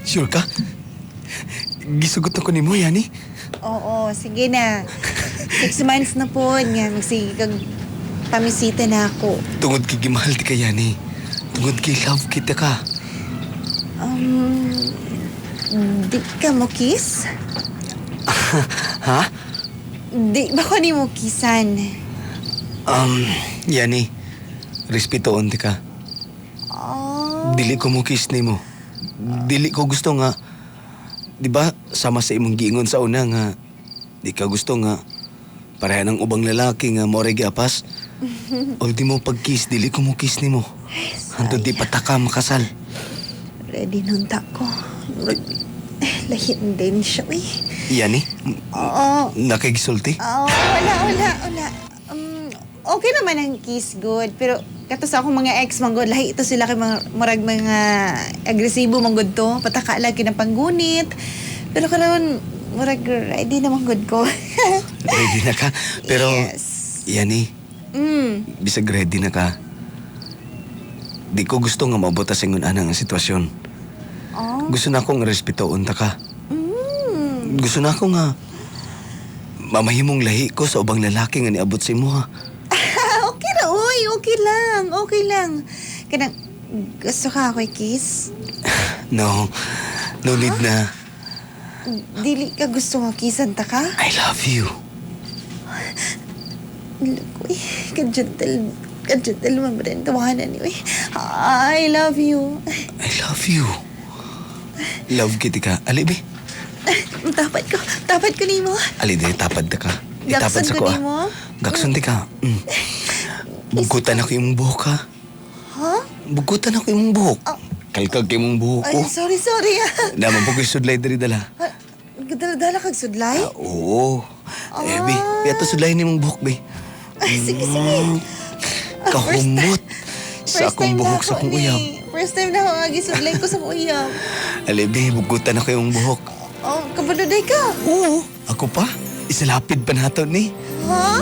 Sure ka? Gisugot ako ni mo, Yani. Oo, sige na. 6 months na po nga. Magsige kag pamisita na ako. Tungod kay gimahal ti ka, Yani. Tungod kay love kita ka. Di ka mo kiss? Ha? Di ba ko ni mo kissan? Yani. Respetoon ti ka. Oh. Dili ko mo kiss ni mo. Dili ko gusto nga. Di ba, sama sa imong giingon sa una nga, di ka gusto nga, pareha ng ubang lalaki nga more giapas. O di mo pag-kiss, dili ko mo kiss ni mo. Hantod di pataka makasal. Ready nun ta ko. Lahin din siya, eh. Yani? Oo. Nakigisulti? Wala. Okay naman ang kiss good, pero kato sa akong mga ex manggod, lahi ito sila kay mga agresibo manggod to, pataka lang kinapanggunit. Pero karon murag ready na manggod ko. Ready na ka? Pero, Yes. Yani, bisag ready na ka. Di ko gusto nga maabot sa ingon anang sitwasyon. Oh. Gusto na akong respetoon ta ka. Gusto na ako nga mamahimong lahi ko sa ubang lalaki nga niabot sa imo ha. Okay na, oy. Okay lang. Kanang, gusto ka ako'y kiss? No need na. Dili ka gusto nga kissan ta ka? I love you. Uy, kadyantal mabren, tawanan niyo eh. I love you. I love you. Love kita ka. Ali, be. Tapat ko ni mo. Ali, di, tapad ta ka. Itapad Gakson sa ko ko ni mo? Gakson di ka. Bugutan ako yung buhok ha. Ha? Bugutan ako yung buhok. Ah. Kalkag yung buhok ko. Ay, sorry. Naman po ko yung sudlay dari dala. Dala kag sudlay? Oo. Eh, be. Kaya to sudlay ni mong buhok, be. Ay, sige. Kahumot. Sa akong buhok sa akong uyab. First time na ako nga gisudlay ko sa uyab. Ali, be. Bugutan ako yung buhok. Oh, kabaluday ka. Oo. Ako pa. Isalapid pa nato ni. Ha?